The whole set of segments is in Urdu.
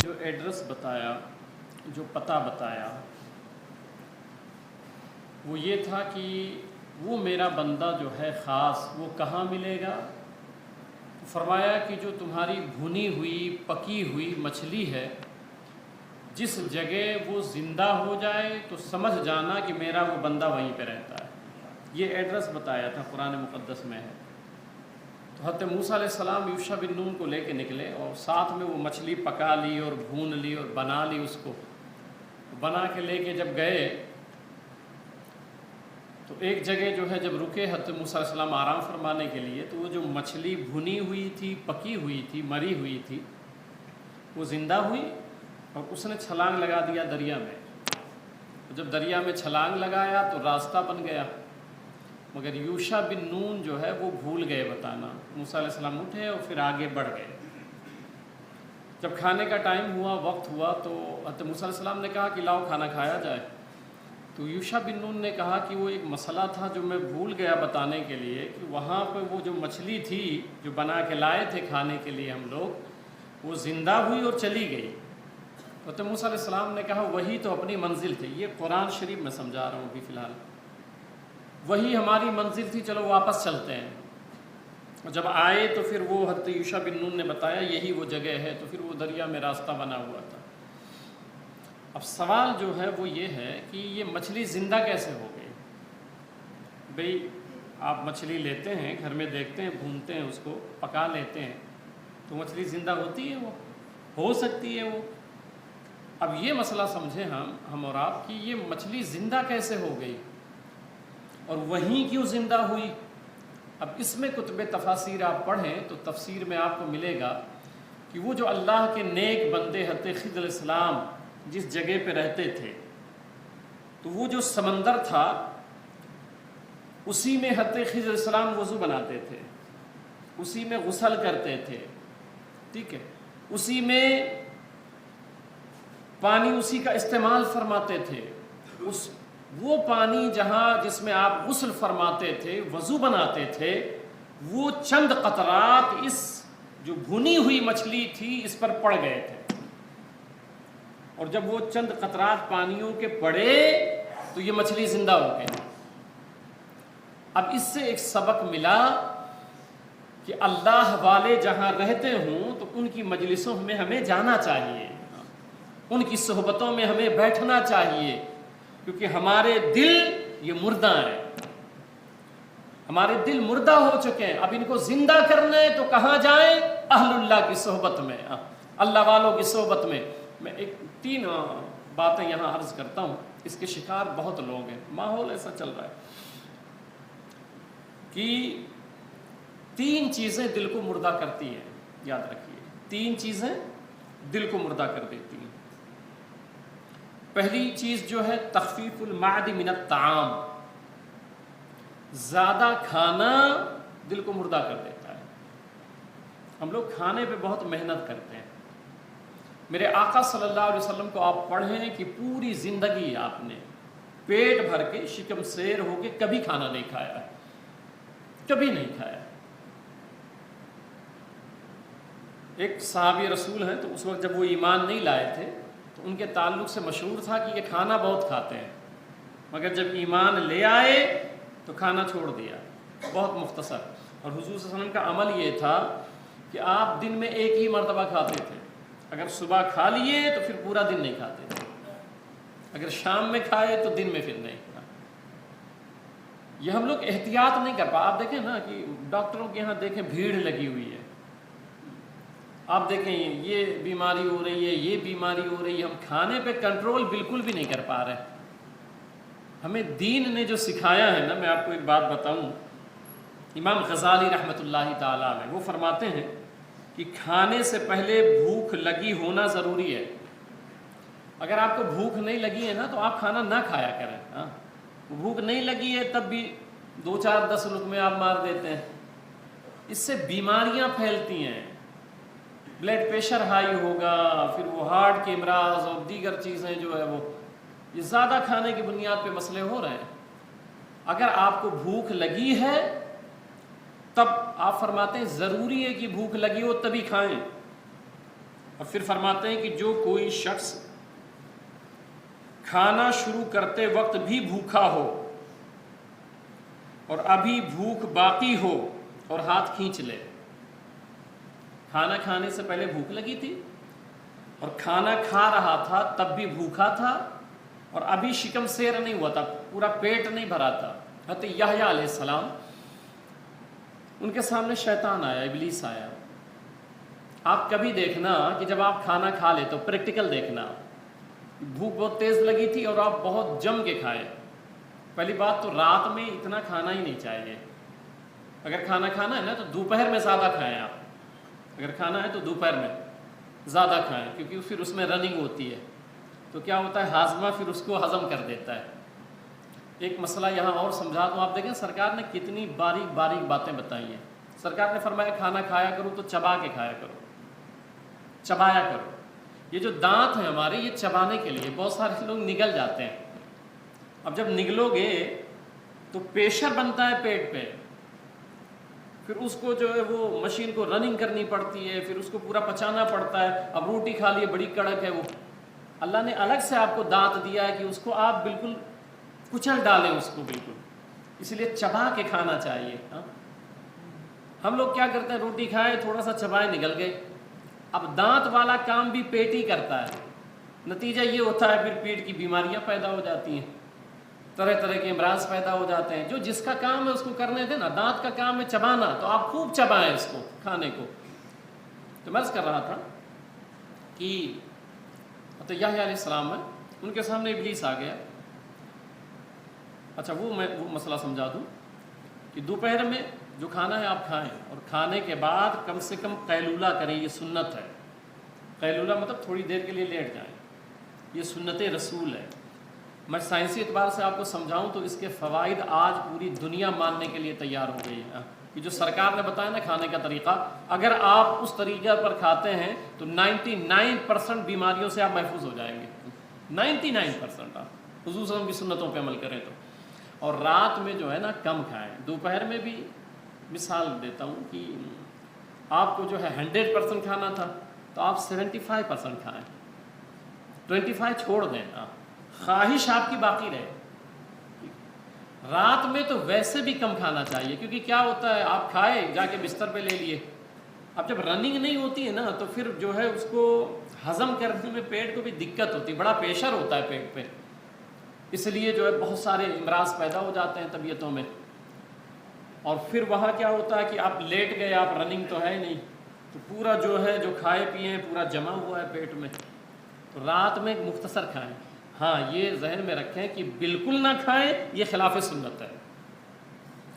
جو ایڈریس بتایا، جو پتہ بتایا، وہ یہ تھا کہ وہ میرا بندہ جو ہے خاص وہ کہاں ملے گا؟ فرمایا کہ جو تمہاری بھنی ہوئی پکی ہوئی مچھلی ہے، جس جگہ وہ زندہ ہو جائے تو سمجھ جانا کہ میرا وہ بندہ وہیں پہ رہتا ہے۔ یہ ایڈریس بتایا تھا، قرآن مقدس میں ہے۔ تو حضرت موسیٰ علیہ السلام یوشع بن نون کو لے کے نکلے اور ساتھ میں وہ مچھلی پکا لی اور بھون لی اور بنا لی، اس کو بنا کے لے کے جب گئے تو ایک جگہ جو ہے جب رکے حضرت موسیٰ علیہ السلام آرام فرمانے کے لیے، تو وہ جو مچھلی بھنی ہوئی تھی، پکی ہوئی تھی، مری ہوئی تھی، وہ زندہ ہوئی اور اس نے چھلانگ لگا دیا دریا میں۔ جب دریا میں چھلانگ لگایا تو راستہ بن گیا، مگر یوشع بن نون جو ہے وہ بھول گئے بتانا۔ موسیٰ علیہ السلام اٹھے اور پھر آگے بڑھ گئے۔ جب کھانے کا ٹائم ہوا، وقت ہوا، تو حضرت موسیٰ علیہ السلام نے کہا کہ لاؤ کھانا کھایا جائے۔ تو یوشع بن نون نے کہا کہ وہ ایک مسئلہ تھا جو میں بھول گیا بتانے کے لیے، کہ وہاں پہ وہ جو مچھلی تھی جو بنا کے لائے تھے کھانے کے لیے ہم لوگ، وہ زندہ ہوئی اور چلی گئی۔ حضرت موسیٰ علیہ السلام نے کہا وہی تو اپنی منزل تھی۔ یہ قرآن شریف میں سمجھا رہا ہوں ابھی فی الحال، وہی ہماری منزل تھی، چلو واپس چلتے ہیں۔ اور جب آئے تو پھر وہ حضرت یوشع بن نون نے بتایا یہی وہ جگہ ہے، تو پھر وہ دریا میں راستہ بنا ہوا تھا۔ اب سوال جو ہے وہ یہ ہے کہ یہ مچھلی زندہ کیسے ہو گئی؟ بھئی آپ مچھلی لیتے ہیں، گھر میں دیکھتے ہیں، بھونتے ہیں، اس کو پکا لیتے ہیں، تو مچھلی زندہ ہوتی ہے؟ وہ ہو سکتی ہے وہ۔ اب یہ مسئلہ سمجھیں ہم اور آپ کہ یہ مچھلی زندہ کیسے ہو گئی اور وہیں کیوں زندہ ہوئی؟ اب اس میں کتب تفاسیر آپ پڑھیں تو تفسیر میں آپ کو ملے گا کہ وہ جو اللہ کے نیک بندے حضرت خضر علیہ السلام جس جگہ پہ رہتے تھے، تو وہ جو سمندر تھا اسی میں حضرت خضر علیہ السلام وضو بناتے تھے، اسی میں غسل کرتے تھے، ٹھیک ہے، اسی میں پانی اسی کا استعمال فرماتے تھے۔ وہ پانی جس میں آپ غسل فرماتے تھے، وضو بناتے تھے، وہ چند قطرات اس جو بھنی ہوئی مچھلی تھی اس پر پڑ گئے تھے، اور جب وہ چند قطرات پانیوں کے پڑے تو یہ مچھلی زندہ ہو گئی۔ اب اس سے ایک سبق ملا کہ اللہ والے جہاں رہتے ہوں تو ان کی مجلسوں میں ہمیں جانا چاہیے، ان کی صحبتوں میں ہمیں بیٹھنا چاہیے، کیونکہ ہمارے دل یہ مردہ ہیں، ہمارے دل مردہ ہو چکے ہیں۔ اب ان کو زندہ کرنا ہے تو کہاں جائیں؟ اہل اللہ کی صحبت میں، اللہ والوں کی صحبت میں۔ میں ایک 3 باتیں یہاں عرض کرتا ہوں، اس کے شکار بہت لوگ ہیں، ماحول ایسا چل رہا ہے کہ 3 چیزیں دل کو مردہ کرتی ہیں، یاد رکھیے 3 چیزیں دل کو مردہ کر دیتی ہیں۔ پہلی چیز جو ہے تخفیف المعد من الطعام، زیادہ کھانا دل کو مردہ کر دیتا ہے۔ ہم لوگ کھانے پہ بہت محنت کرتے ہیں۔ میرے آقا صلی اللہ علیہ وسلم کو آپ پڑھیں کہ پوری زندگی آپ نے پیٹ بھر کے شکم سیر ہو کے کبھی کھانا نہیں کھایا، کبھی نہیں کھایا۔ ایک صحابی رسول ہیں، تو اس وقت جب وہ ایمان نہیں لائے تھے تو ان کے تعلق سے مشہور تھا کہ یہ کھانا بہت کھاتے ہیں، مگر جب ایمان لے آئے تو کھانا چھوڑ دیا، بہت مختصر۔ اور حضور صلی اللہ علیہ وسلم کا عمل یہ تھا کہ آپ دن میں ایک ہی مرتبہ کھاتے تھے، اگر صبح کھا لیے تو پھر پورا دن نہیں کھاتے تھے، اگر شام میں کھائے تو دن میں پھر نہیں۔ یہ ہم لوگ احتیاط نہیں کر پا۔ آپ دیکھیں نا کہ ڈاکٹروں کے یہاں دیکھیں بھیڑ لگی ہوئی ہے، آپ دیکھیں یہ بیماری ہو رہی ہے، یہ بیماری ہو رہی ہے، ہم کھانے پہ کنٹرول بالکل بھی نہیں کر پا رہے۔ ہمیں دین نے جو سکھایا ہے نا، میں آپ کو ایک بات بتاؤں، امام غزالی رحمۃ اللہ تعالی علیہ وہ فرماتے ہیں کہ کھانے سے پہلے بھوک لگی ہونا ضروری ہے۔ اگر آپ کو بھوک نہیں لگی ہے نا تو آپ کھانا نہ کھایا کریں۔ بھوک نہیں لگی ہے تب بھی 2 4 10 لقمے آپ مار دیتے ہیں، اس سے بیماریاں پھیلتی ہیں، بلڈ پریشر ہائی ہوگا، پھر وہ ہارٹ کے امراض اور دیگر چیزیں جو ہے وہ یہ زیادہ کھانے کی بنیاد پہ مسئلے ہو رہے ہیں۔ اگر آپ کو بھوک لگی ہے تب آپ فرماتے ہیں ضروری ہے کہ بھوک لگی ہو تبھی کھائیں، اور پھر فرماتے ہیں کہ جو کوئی شخص کھانا شروع کرتے وقت بھی بھوکا ہو اور ابھی بھوک باقی ہو اور ہاتھ کھینچ لے، کھانا کھانے سے پہلے بھوک لگی تھی اور کھانا کھا رہا تھا تب بھی بھوکا تھا اور ابھی شکم سیر نہیں ہوا تھا، پورا پیٹ نہیں بھرا تھا، حضرت یحییٰ علیہ السلام ان کے سامنے شیطان آیا، ابلیس آیا۔ آپ کبھی دیکھنا کہ جب آپ کھانا کھا لے تو پریکٹیکل دیکھنا، بھوک بہت تیز لگی تھی اور آپ بہت جم کے کھائے، پہلی بات تو رات میں اتنا کھانا ہی نہیں چاہیے، اگر کھانا کھانا ہے نا تو دوپہر میں زیادہ کھائیں، آپ اگر کھانا ہے تو دوپہر میں زیادہ کھائیں، کیونکہ پھر اس میں رننگ ہوتی ہے تو کیا ہوتا ہے ہاضمہ پھر اس کو ہضم کر دیتا ہے۔ ایک مسئلہ یہاں اور سمجھا دوں، آپ دیکھیں سرکار نے کتنی باریک باریک باتیں بتائی ہیں۔ سرکار نے فرمایا کھانا کھایا کرو تو چبا کے کھایا کرو، چبایا کرو۔ یہ جو دانت ہیں ہمارے یہ چبانے کے لیے، بہت سارے لوگ نگل جاتے ہیں، اب جب نگلو گے تو پریشر بنتا ہے پیٹ پہ، پھر اس کو جو ہے وہ مشین کو رننگ کرنی پڑتی ہے، پھر اس کو پورا پچانا پڑتا ہے۔ اب روٹی کھا لیے بڑی کڑک ہے، وہ اللہ نے الگ سے آپ کو دانت دیا ہے کہ اس کو آپ بالکل کچل ڈالیں اس کو بالکل، اس لیے چبا کے کھانا چاہیے۔ ہم لوگ کیا کرتے ہیں، روٹی کھائے تھوڑا سا چبائے نگل گئے، اب دانت والا کام بھی پیٹ ہی کرتا ہے، نتیجہ یہ ہوتا ہے پھر پیٹ کی بیماریاں پیدا ہو جاتی ہیں، طرح طرح کے امراض پیدا ہو جاتے ہیں۔ جو جس کا کام ہے اس کو کرنے دیں نا، دانت کا کام ہے چبانا، تو آپ خوب چبائیں اس کو کھانے کو۔ تو میں عرض کر رہا تھا کہ تو یحییٰ علیہ السلام ہے، ان کے سامنے ابلیس آ گیا۔ اچھا وہ مسئلہ سمجھا دوں کہ دوپہر میں جو کھانا ہے آپ کھائیں، اور کھانے کے بعد کم سے کم قیلولہ کریں، یہ سنت ہے۔ قیلولہ مطلب تھوڑی دیر کے لیے لیٹ جائیں، یہ سنت رسول ہے۔ میں سائنسی اعتبار سے آپ کو سمجھاؤں تو اس کے فوائد آج پوری دنیا ماننے کے لیے تیار ہو گئی ہے کہ جو سرکار نے بتایا نا کھانے کا طریقہ، اگر آپ اس طریقے پر کھاتے ہیں تو 99% بیماریوں سے آپ محفوظ ہو جائیں گے، 99%۔ آپ حضور صلی اللہ علیہ وسلم کی سنتوں پہ عمل کریں تو، اور رات میں جو ہے نا کم کھائیں۔ دوپہر میں بھی مثال دیتا ہوں کہ آپ کو جو ہے 100% کھانا تھا تو آپ 75% کھائیں، 25 چھوڑ دیں، خواہش آپ کی باقی رہے۔ رات میں تو ویسے بھی کم کھانا چاہیے، کیونکہ کیا ہوتا ہے آپ کھائے جا کے بستر پہ لے لیے، اب جب رننگ نہیں ہوتی ہے نا تو پھر جو ہے اس کو ہضم کرنے میں پیٹ کو بھی دقت ہوتی ہے، بڑا پریشر ہوتا ہے پیٹ پہ، اس لیے جو ہے بہت سارے امراض پیدا ہو جاتے ہیں طبیعتوں میں۔ اور پھر وہاں کیا ہوتا ہے کہ آپ لیٹ گئے، آپ رننگ تو ہے نہیں، تو پورا جو ہے جو کھائے پیے ہیں پورا جمع ہوا ہے پیٹ میں، تو رات میں مختصر کھائیں۔ ہاں یہ ذہن میں رکھیں کہ بالکل نہ کھائیں، یہ خلاف سنت ہے۔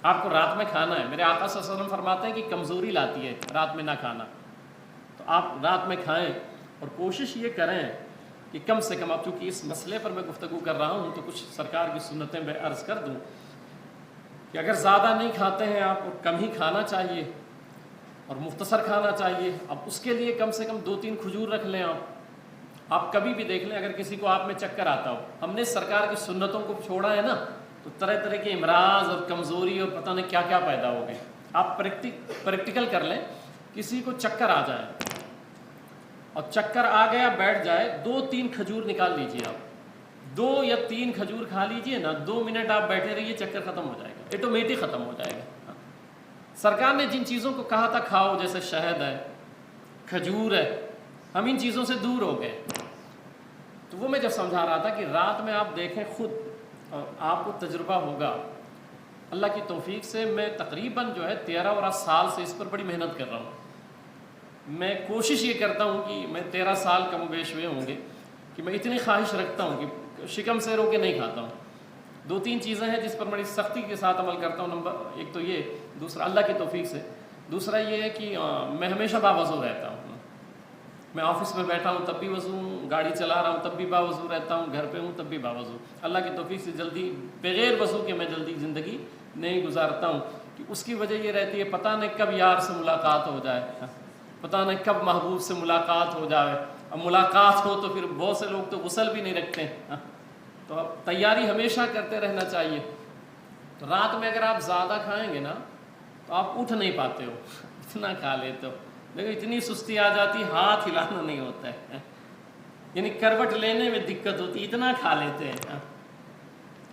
آپ کو رات میں کھانا ہے، میرے آقا صلی اللہ علیہ وسلم فرماتے ہیں کہ کمزوری لاتی ہے رات میں نہ کھانا، تو آپ رات میں کھائیں، اور کوشش یہ کریں کہ کم سے کم، اب چونکہ اس مسئلے پر میں گفتگو کر رہا ہوں تو کچھ سرکار کی سنتیں میں عرض کر دوں کہ اگر زیادہ نہیں کھاتے ہیں آپ کو کم ہی کھانا چاہیے اور مختصر کھانا چاہیے۔ اب اس کے لیے کم سے کم 2-3 کھجور رکھ لیں آپ کبھی بھی دیکھ لیں اگر کسی کو آپ میں چکر آتا ہو، ہم نے سرکار کی سنتوں کو چھوڑا ہے نا تو طرح طرح کے امراض اور کمزوری اور پتہ نہیں کیا کیا پیدا ہو گئے۔ آپ پریکٹیکل کر لیں، کسی کو چکر آ جائے اور چکر آ گیا بیٹھ جائے، 2-3 کھجور نکال لیجیے، آپ 2 یا 3 کھجور کھا لیجیے نا، 2 منٹ آپ بیٹھے رہیے، چکر ختم ہو جائے گا، آٹومیٹک ختم ہو جائے گا۔ سرکار نے جن چیزوں کو کہا تھا کھاؤ، جیسے شہد ہے، کھجور ہے، ہم ان چیزوں سے دور ہو گئے۔ تو وہ میں جب سمجھا رہا تھا کہ رات میں آپ دیکھیں خود، اور آپ کو تجربہ ہوگا، اللہ کی توفیق سے میں تقریباً جو ہے 13 سال سے اس پر بڑی محنت کر رہا ہوں۔ میں کوشش یہ کرتا ہوں کہ میں 13 سال کم و بیش ہوئے ہوں گے کہ میں اتنی خواہش رکھتا ہوں کہ شکم سے رو کے نہیں کھاتا ہوں۔ 2-3 چیزیں ہیں جس پر بڑی سختی کے ساتھ عمل کرتا ہوں۔ نمبر 1 تو یہ، دوسرا اللہ کی توفیق سے، دوسرا یہ ہے کہ میں ہمیشہ باوضو رہتا ہوں۔ میں آفس میں بیٹھا ہوں تب بھی وضو ہوں، گاڑی چلا رہا ہوں تب بھی باوضو رہتا ہوں، گھر پہ ہوں تب بھی باوضو۔ اللہ کی توفیق سے جلدی بغیر وضو کے میں جلدی زندگی نہیں گزارتا ہوں، کہ اس کی وجہ یہ رہتی ہے پتہ نہیں کب یار سے ملاقات ہو جائے، پتہ نہیں کب محبوب سے ملاقات ہو جائے، اب ملاقات ہو تو پھر بہت سے لوگ تو غسل بھی نہیں رکھتے ہیں، تو اب تیاری ہمیشہ کرتے رہنا چاہیے۔ تو رات میں اگر آپ زیادہ کھائیں گے نا تو آپ اٹھ نہیں پاتے ہو، اتنا کھا لیتے ہو، دیکھو اتنی سستی آ جاتی ہاتھ ہلانا نہیں ہوتا ہے، یعنی کروٹ لینے میں دقت ہوتی، اتنا کھا لیتے ہیں۔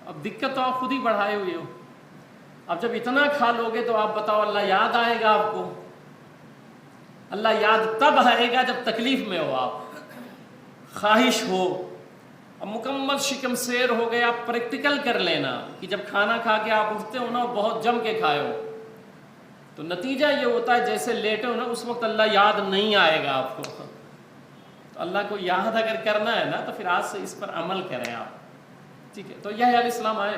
اب دقت تو آپ خود ہی بڑھائے ہوئے ہو، اب جب اتنا کھا لو گے تو آپ بتاؤ اللہ یاد آئے گا آپ کو؟ اللہ یاد تب آئے گا جب تکلیف میں ہو، آپ خواہش ہو، اب مکمل شکم سیر ہو گئے، آپ پریکٹیکل کر لینا کہ جب کھانا کھا کے آپ اٹھتے ہو نا بہت جم کے کھائے ہو تو نتیجہ یہ ہوتا ہے جیسے لیٹے ہو نا اس وقت اللہ یاد نہیں آئے گا آپ کو۔ تو اللہ کو یاد اگر کرنا ہے نا تو پھر آج سے اس پر عمل کریں آپ، ٹھیک ہے؟ تو یحییٰ علیہ السلام آئے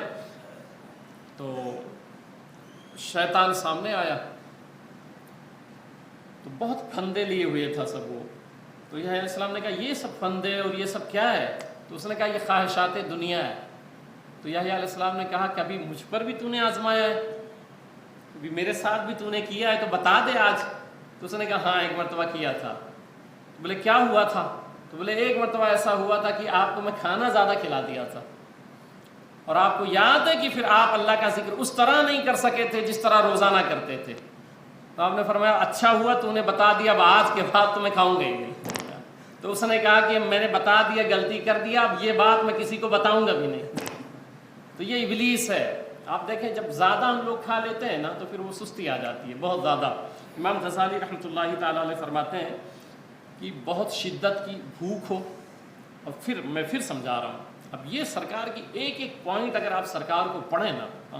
تو شیطان سامنے آیا تو بہت پھندے لیے ہوئے تھا سب وہ، تو یحییٰ علیہ السلام نے کہا یہ سب پھندے اور یہ سب کیا ہے؟ تو اس نے کہا یہ خواہشات دنیا ہے۔ تو یحییٰ علیہ السلام نے کہا کبھی مجھ پر بھی تو نے آزمایا ہے، کبھی میرے ساتھ بھی تو نے کیا ہے تو بتا دے آج۔ تو اس نے کہا ہاں ایک مرتبہ کیا تھا۔ تو بولے کیا ہوا تھا؟ تو بولے ایک مرتبہ ایسا ہوا تھا کہ آپ کو میں کھانا زیادہ کھلا دیا تھا اور آپ کو یاد ہے کہ پھر آپ اللہ کا ذکر اس طرح نہیں کر سکے تھے جس طرح روزانہ کرتے تھے۔ تو آپ نے فرمایا اچھا ہوا تو نے بتا دیا، اب آج کے بعد تو میں کھاؤں گا ہی نہیں۔ تو اس نے کہا کہ میں نے بتا دیا، غلطی کر دیا، اب یہ بات میں کسی کو بتاؤں گا بھی نہیں۔ تو یہ ابلیس ہے۔ آپ دیکھیں جب زیادہ ہم لوگ کھا لیتے ہیں نا تو پھر وہ سستی آ جاتی ہے بہت زیادہ۔ امام غزالی رحمۃ اللہ تعالیٰ علیہ فرماتے ہیں کہ بہت شدت کی بھوک ہو، اور پھر میں پھر سمجھا رہا ہوں، اب یہ سرکار کی ایک ایک پوائنٹ اگر آپ سرکار کو پڑھیں نا،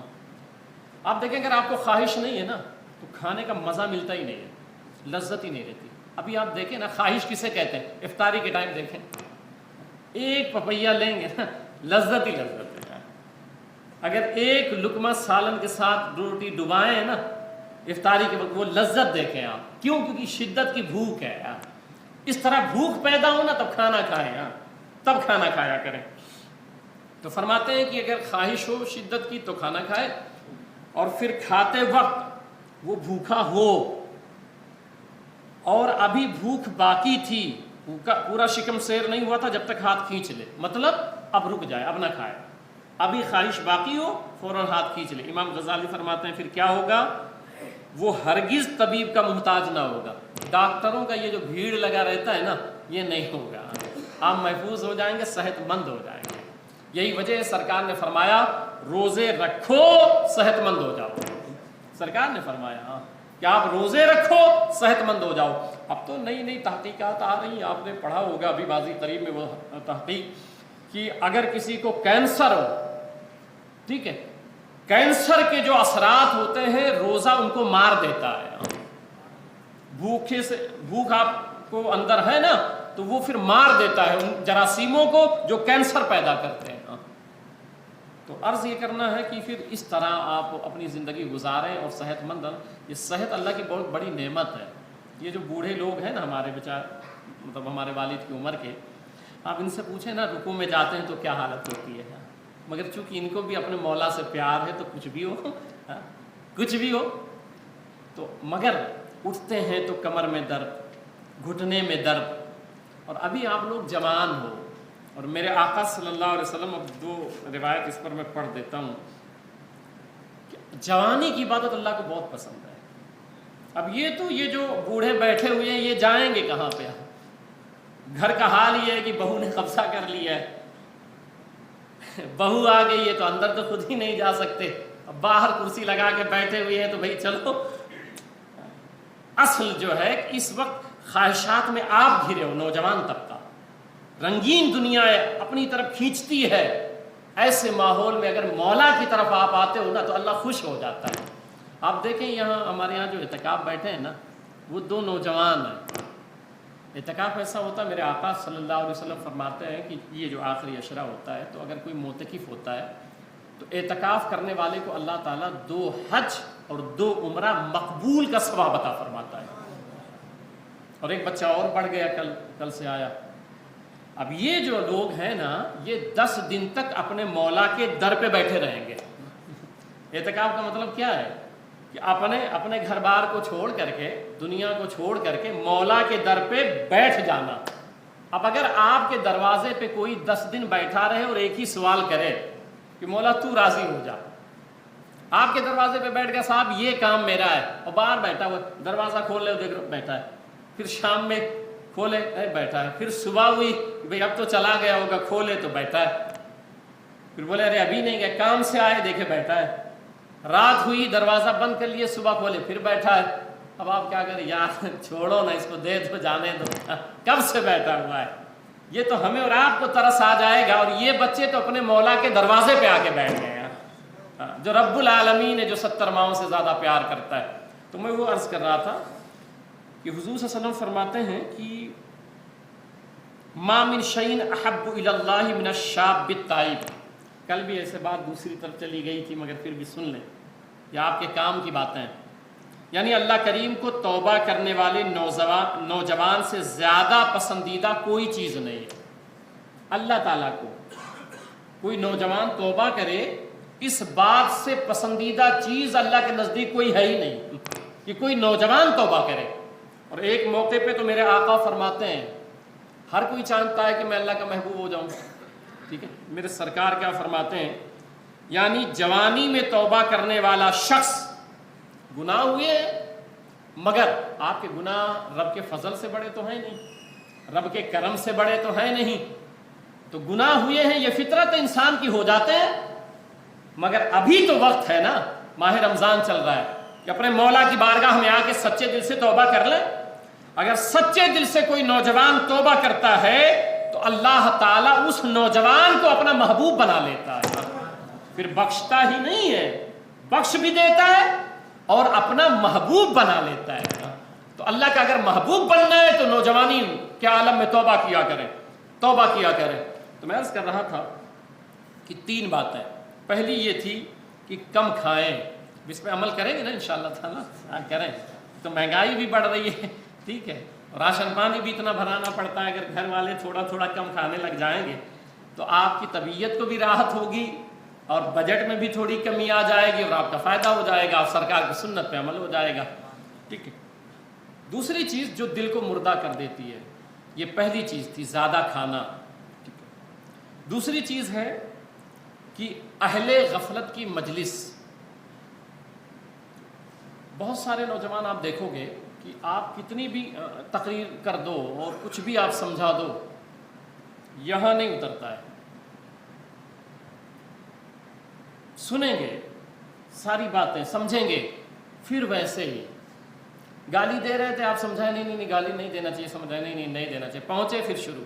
آپ دیکھیں اگر آپ کو خواہش نہیں ہے نا تو کھانے کا مزہ ملتا ہی نہیں ہے، لذت ہی نہیں رہتی۔ ابھی آپ دیکھیں نا خواہش کسے کہتے ہیں؟ افطاری کے ٹائم دیکھیں ایک پپیہ لیں گے نا لذت ہی لذت ہے۔ اگر ایک لقمہ سالن کے ساتھ روٹی ڈبائیں نا افطاری کے وقت وہ لذت دیکھیں آپ، کیوں؟ کیونکہ شدت کی بھوک ہے یار۔ اس طرح بھوک پیدا ہو نا تب کھانا کھائیں یار، تب کھانا کھایا کریں۔ تو فرماتے ہیں کہ اگر خواہش ہو شدت کی تو کھانا کھائے، اور پھر کھاتے وقت وہ بھوکا ہو اور ابھی بھوک باقی تھی، پورا شکم سیر نہیں ہوا تھا جب تک ہاتھ کھینچ لے، مطلب اب رک جائے، اب نہ کھائے، ابھی خواہش باقی ہو فوراً ہاتھ کھینچ لے۔ امام غزالی فرماتے ہیں پھر کیا ہوگا؟ وہ ہرگز طبیب کا محتاج نہ ہوگا، ڈاکٹروں کا یہ جو بھیڑ لگا رہتا ہے نا یہ نہیں ہوگا، آپ محفوظ ہو جائیں گے، صحت مند ہو جائیں گے۔ یہی وجہ ہے سرکار نے فرمایا روزے رکھو صحت مند ہو جاؤ، سرکار نے فرمایا کہ آپ روزے رکھو صحت مند ہو جاؤ۔ اب تو نئی نئی تحقیقات آ رہی ہیں، آپ نے پڑھا ہوگا ابھی ماضی قریب میں وہ تحقیق کہ اگر کسی کو کینسر ہو، ٹھیک ہے، کینسر کے جو اثرات ہوتے ہیں روزہ ان کو مار دیتا ہے۔ بھوکے سے بھوک آپ کو اندر ہے نا تو وہ پھر مار دیتا ہے ان جراثیموں کو جو کینسر پیدا کرتے ہیں۔ تو عرض یہ کرنا ہے کہ پھر اس طرح آپ اپنی زندگی گزاریں اور صحت مند۔ یہ صحت اللہ کی بہت بڑی نعمت ہے۔ یہ جو بوڑھے لوگ ہیں نا ہمارے مطلب ہمارے والد کی عمر کے، آپ ان سے پوچھیں نا رکوع میں جاتے ہیں تو کیا حالت ہوتی ہے، مگر چونکہ ان کو بھی اپنے مولا سے پیار ہے تو کچھ بھی ہو کچھ بھی ہو تو مگر اٹھتے ہیں تو کمر میں درد، گھٹنے میں درد۔ اور ابھی آپ لوگ جوان ہو، اور میرے آقا صلی اللہ علیہ وسلم، اب دو روایت اس پر میں پڑھ دیتا ہوں کہ جوانی کی عبادت اللہ کو بہت پسند ہے۔ اب یہ جو بوڑھے بیٹھے ہوئے ہیں یہ جائیں گے کہاں پہ؟ گھر کا حال یہ ہے کہ بہو نے قبضہ کر لیا ہے، بہو آ گئی ہے تو اندر تو خود ہی نہیں جا سکتے، اب باہر کرسی لگا کے بیٹھے ہوئے ہیں تو بھائی چلو۔ اصل جو ہے اس وقت خواہشات میں آپ گھرے ہو، نوجوان طبقہ رنگین دنیا اپنی طرف کھینچتی ہے، ایسے ماحول میں اگر مولا کی طرف آپ آتے ہو نا تو اللہ خوش ہو جاتا ہے۔ آپ دیکھیں یہاں ہمارے یہاں جو اعتکاف بیٹھے ہیں نا وہ دو نوجوان ہیں۔ اعتکاف ایسا ہوتا ہے، میرے آقا صلی اللہ علیہ وسلم فرماتے ہیں کہ یہ جو آخری عشرہ ہوتا ہے تو اگر کوئی معتکف ہوتا ہے تو اعتکاف کرنے والے کو اللہ تعالیٰ 2 حج اور 2 عمرہ مقبول کا ثواب عطا فرماتا ہے۔ اور ایک بچہ اور بڑھ گیا، کل سے آیا۔ اب یہ جو لوگ ہیں نا یہ 10 دن تک اپنے مولا کے در پہ بیٹھے رہیں گے۔ اعتکاف کا مطلب کیا ہے کہ اپنے گھر بار کو چھوڑ کر کے، دنیا کو چھوڑ کر کے مولا کے در پہ بیٹھ جانا۔ اب اگر آپ کے دروازے پہ کوئی 10 دن بیٹھا رہے اور ایک ہی سوال کرے کہ مولا تو راضی ہو جا، آپ کے دروازے پہ بیٹھ گیا صاحب یہ کام میرا ہے، اور باہر بیٹھا ہوا دروازہ کھول لے دیکھ بیٹھا ہے، پھر شام میں کھولے بیٹھا ہے، پھر صبح ہوئی بھئی اب تو چلا گیا ہوگا، کھولے تو بیٹھا ہے، پھر بولے ارے ابھی نہیں گیا، کام سے آئے دیکھے بیٹھا ہے، رات ہوئی دروازہ بند کر لیے، صبح کھولے پھر بیٹھا ہے۔ اب آپ کیا کریں یار، چھوڑو نا اس کو، دے دو، جانے دو، کب سے بیٹھا ہوا ہے۔ یہ تو ہمیں اور آپ کو ترس آ جائے گا، اور یہ بچے تو اپنے مولا کے دروازے پہ آ کے بیٹھ گئے ہیں، جو رب العالمین ہے، جو 70 ماؤں سے زیادہ پیار کرتا ہے۔ تو میں وہ عرض کر رہا تھا کہ حضور صلی اللہ علیہ وسلم فرماتے ہیں کہ ما من شیء احب الی اللہ من الشاب التائب۔ کل بھی ایسے بات دوسری طرف چلی گئی تھی، مگر پھر بھی سن لیں، یہ آپ کے کام کی باتیں ہیں۔ یعنی اللہ کریم کو توبہ کرنے والے نوجوان سے زیادہ پسندیدہ کوئی چیز نہیں ہے۔ اللہ تعالیٰ کو کوئی نوجوان توبہ کرے، اس بات سے پسندیدہ چیز اللہ کے نزدیک کوئی ہے ہی نہیں کہ کوئی نوجوان توبہ کرے۔ اور ایک موقع پہ تو میرے آقا فرماتے ہیں، ہر کوئی چاہتا ہے کہ میں اللہ کا محبوب ہو جاؤں، ٹھیک ہے، میرے سرکار کیا فرماتے ہیں، یعنی جوانی میں توبہ کرنے والا شخص، گناہ ہوئے مگر آپ کے گناہ رب کے فضل سے بڑے تو ہیں نہیں، رب کے کرم سے بڑے تو ہیں نہیں، تو گناہ ہوئے ہیں، یہ فطرت انسان کی ہو جاتے ہیں، مگر ابھی تو وقت ہے نا، ماہ رمضان چل رہا ہے، کہ اپنے مولا کی بارگاہ میں آ کے سچے دل سے توبہ کر لیں۔ اگر سچے دل سے کوئی نوجوان توبہ کرتا ہے تو اللہ تعالیٰ اس نوجوان کو اپنا محبوب بنا لیتا ہے، پھر بخشتا ہی نہیں ہے، بخش بھی دیتا ہے اور اپنا محبوب بنا لیتا ہے۔ تو اللہ کا اگر محبوب بننا ہے تو نوجوانی کے عالم میں توبہ کیا کرے، توبہ کیا کرے۔ تو میں عرض کر رہا تھا کہ 3 باتیں، پہلی یہ تھی کہ کم کھائیں، اس پہ عمل کریں گے نا انشاءاللہ تعالیٰ، کریں تو مہنگائی بھی بڑھ رہی ہے، ٹھیک ہے، راشن پانی بھی اتنا بھرانا پڑتا ہے، اگر گھر والے تھوڑا تھوڑا کم کھانے لگ جائیں گے تو آپ کی طبیعت کو بھی راحت ہوگی اور بجٹ میں بھی تھوڑی کمی آ جائے گی اور آپ کا فائدہ ہو جائے گا اور سرکار کی سنت پہ عمل ہو جائے گا، ٹھیک ہے۔ دوسری چیز جو دل کو مردہ کر دیتی ہے، یہ پہلی چیز تھی زیادہ کھانا، ٹھیک ہے۔ دوسری چیز ہے کہ اہل غفلت کی مجلس، بہت سارے نوجوان آپ دیکھو گے کہ آپ کتنی بھی تقریر کر دو اور کچھ بھی آپ سمجھا دو، یہاں نہیں اترتا ہے، سنیں گے ساری باتیں، سمجھیں گے، پھر ویسے ہی گالی دے رہے تھے، آپ سمجھائیں نہیں گالی نہیں دینا چاہیے، سمجھائیں نہیں دینا چاہیے، پہنچے پھر شروع،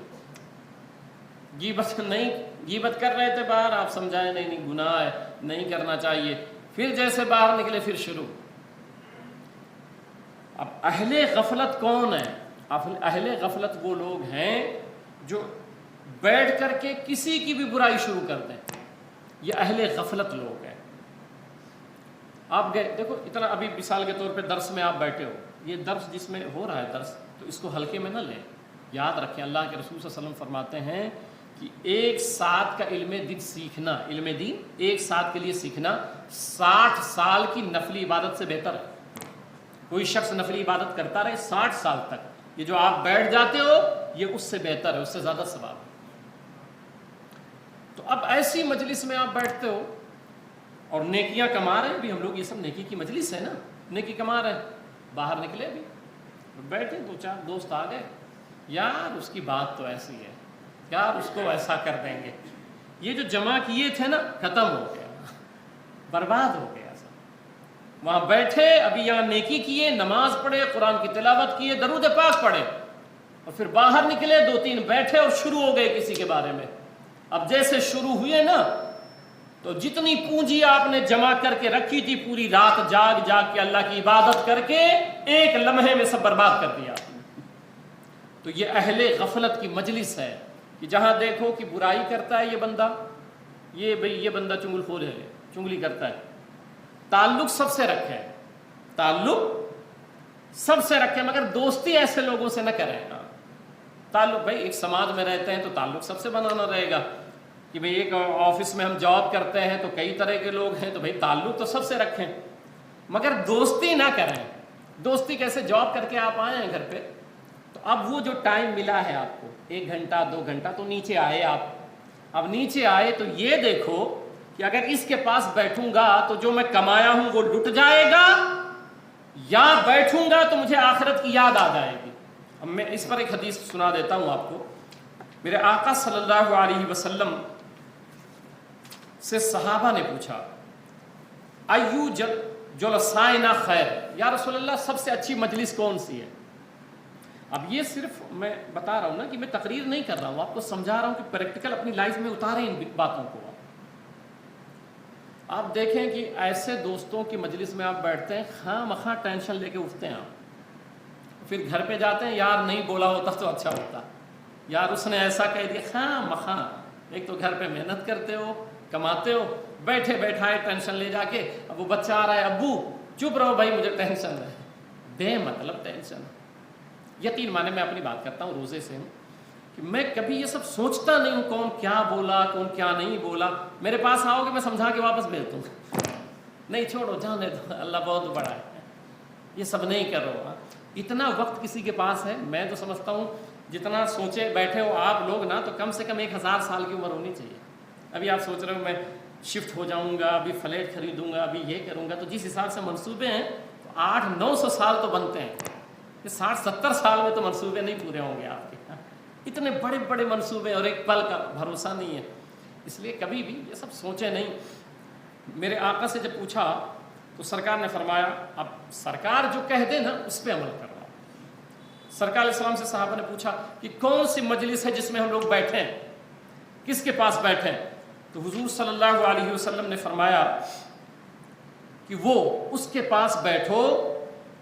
غیبت کر رہے تھے باہر، آپ سمجھائیں نہیں گناہ ہے، نہیں کرنا چاہیے، پھر جیسے باہر نکلے پھر شروع۔ اب اہل غفلت کون ہے؟ اہل غفلت وہ لوگ ہیں جو بیٹھ کر کے کسی کی بھی برائی شروع کر دیں، یہ اہل غفلت لوگ ہیں۔ آپ گئے دیکھو، اتنا ابھی مثال کے طور پہ درس میں آپ بیٹھے ہو، یہ درس جس میں ہو رہا ہے درس، تو اس کو ہلکے میں نہ لیں، یاد رکھیں اللہ کے رسول صلی اللہ علیہ وسلم فرماتے ہیں کہ 1 ساتھ کا علم دین سیکھنا، علم دین 1 ساتھ کے لیے سیکھنا 60 سال کی نفلی عبادت سے بہتر ہے۔ کوئی شخص نفلی عبادت کرتا رہے 60 سال تک، یہ جو آپ بیٹھ جاتے ہو یہ اس سے بہتر ہے، اس سے زیادہ ثواب ہے۔ تو اب ایسی مجلس میں آپ بیٹھتے ہو اور نیکیاں کما رہے ہیں، بھی ہم لوگ یہ سب نیکی کی مجلس ہے نا، نیکی کما رہے ہیں، باہر نکلے بھی بیٹھے 2-4 دوست آ گئے، یار اس کی بات تو ایسی ہے، یار اس کو ایسا کر دیں گے، یہ جو جمع کیے تھے نا ختم ہو گیا، برباد ہو گیا سب۔ وہاں بیٹھے، ابھی یہاں نیکی کیے، نماز پڑھے، قرآن کی تلاوت کیے، درود پاک پڑھے، اور پھر باہر نکلے 2-3 بیٹھے اور شروع ہو گئے کسی کے بارے میں۔ اب جیسے شروع ہوئے نا تو جتنی پونجی آپ نے جمع کر کے رکھی تھی، پوری رات جاگ کے اللہ کی عبادت کر کے ایک لمحے میں سب برباد کر دیا۔ تو یہ اہل غفلت کی مجلس ہے کہ جہاں دیکھو کہ برائی کرتا ہے یہ بندہ، یہ بندہ چنگل خور ہے، چنگلی کرتا ہے، تعلق سب سے رکھے، تعلق سب سے رکھے، مگر دوستی ایسے لوگوں سے نہ کریں۔ تعلق بھائی ایک سماج میں رہتے ہیں تو تعلق سب سے بنانا رہے گا، کہ بھئی ایک آفس میں ہم جاب کرتے ہیں تو کئی طرح کے لوگ ہیں، تو بھئی تعلق تو سب سے رکھیں، مگر دوستی نہ کریں۔ دوستی کیسے؟ جاب کر کے آپ آئے ہیں گھر پہ، تو اب وہ جو ٹائم ملا ہے آپ کو 1 گھنٹہ 2 گھنٹہ، تو نیچے آئے آپ، اب نیچے آئے تو یہ دیکھو کہ اگر اس کے پاس بیٹھوں گا تو جو میں کمایا ہوں وہ لٹ جائے گا، یا بیٹھوں گا تو مجھے آخرت کی یاد آ جائے گی۔ اب میں اس پر ایک حدیث سنا دیتا ہوں آپ کو. میرے آقا صلی اللہ علیہ وسلم سے صحابہ نے پوچھا ایو جلسائنا خیر، یا رسول اللہ سب سے اچھی مجلس کون سی ہے؟ اب یہ صرف میں بتا رہا ہوں نا کہ میں تقریر نہیں کر رہا ہوں، آپ کو سمجھا رہا ہوں کہ پریکٹیکل اپنی لائف میں اتاریں ان باتوں کو. آپ دیکھیں کہ ایسے دوستوں کی مجلس میں آپ بیٹھتے ہیں، خواہ مخواہ ٹینشن لے کے اٹھتے ہیں آپ، پھر گھر پہ جاتے ہیں یار نہیں بولا ہوتا تو اچھا ہوتا، یار اس نے ایسا کہہ دیا، خواہ مخواہ. ایک تو گھر پہ محنت کرتے ہو، کماتے ہو، بیٹھے بیٹھائے ٹینشن لے جا کے. اب وہ بچہ آ رہا ہے، ابو چپ رہو بھائی مجھے ٹینشن ہے، بے مطلب ٹینشن. یقین مانے میں اپنی بات کرتا ہوں، روزے سے ہوں کہ میں کبھی یہ سب سوچتا نہیں ہوں کون کیا بولا کون کیا نہیں بولا. میرے پاس آؤ گے میں سمجھا کے واپس بھیج دوں، نہیں چھوڑو جانے دو، اللہ بہت بڑا ہے، یہ سب نہیں کرو. اتنا وقت کسی کے پاس ہے؟ میں تو سمجھتا ہوں جتنا سوچے بیٹھے ہو آپ لوگ نا، تو کم سے کم 1000 سال کی عمر ہونی چاہیے. ابھی آپ سوچ رہے ہو میں شفٹ ہو جاؤں گا، ابھی فلیٹ خریدوں گا، ابھی یہ کروں گا، تو جس حساب سے منصوبے ہیں تو 800-900 سال تو بنتے ہیں. 60-70 سال میں تو منصوبے نہیں پورے ہوں گے آپ کے. اتنے بڑے بڑے منصوبے اور ایک پل کا بھروسہ نہیں ہے، اس لیے کبھی بھی یہ سب سوچے نہیں. میرے آقا سے جب پوچھا تو سرکار نے فرمایا، اب سرکار جو کہہ دے نا اس پہ عمل کر رہا. سرکار علیہ السلام سے صحابہ نے پوچھا کہ کون سی مجلس ہے جس میں ہم لوگ بیٹھیں، کس کے پاس بیٹھیں؟ تو حضور صلی اللہ علیہ وسلم نے فرمایا کہ وہ اس کے پاس بیٹھو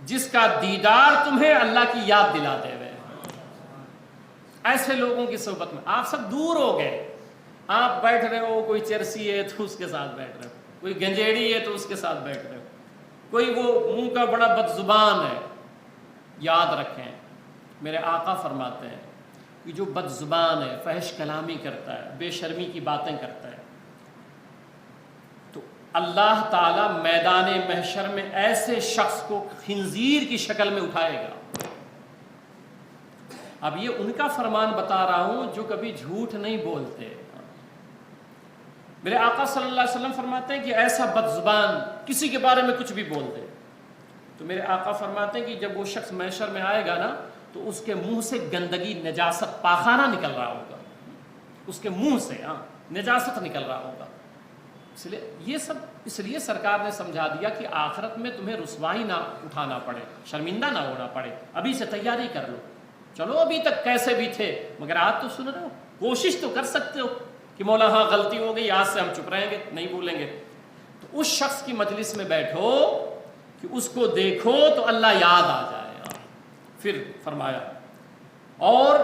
جس کا دیدار تمہیں اللہ کی یاد دلا دے. ایسے لوگوں کی صحبت میں آپ سب دور ہو گئے، آپ بیٹھ رہے ہو، کوئی چرسی ہے تو اس کے ساتھ بیٹھ رہے ہو، کوئی گنجیڑی ہے تو اس کے ساتھ بیٹھ رہے ہو، کوئی وہ منہ کا بڑا بد زبان ہے. یاد رکھیں میرے آقا فرماتے ہیں کہ جو بد زبان ہے، فحش کلامی کرتا ہے، بے شرمی کی باتیں کرتا ہے، تو اللہ تعالی میدان محشر میں ایسے شخص کو خنزیر کی شکل میں اٹھائے گا. اب یہ ان کا فرمان بتا رہا ہوں جو کبھی جھوٹ نہیں بولتے. میرے آقا صلی اللہ علیہ وسلم فرماتے ہیں کہ ایسا بد زبان کسی کے بارے میں کچھ بھی بول دے، تو میرے آقا فرماتے ہیں کہ جب وہ شخص محشر میں آئے گا نا تو اس کے منہ سے گندگی، نجاست، پاخانہ نکل رہا ہوگا، اس کے منہ سے نجاست نکل رہا ہوگا. اس لیے سرکار نے سمجھا دیا کہ آخرت میں تمہیں رسوائی نہ اٹھانا پڑے، شرمندہ نہ ہونا پڑے، ابھی سے تیاری کر لو. چلو ابھی تک کیسے بھی تھے مگر آج تو سن رہے ہو، کوشش تو کر سکتے ہو کہ مولا ہاں غلطی ہو گئی، آج سے ہم چپ رہیں گے، نہیں بولیں گے. تو اس شخص کی مجلس میں بیٹھو کہ اس کو دیکھو تو اللہ یاد آ جائے. پھر فرمایا اور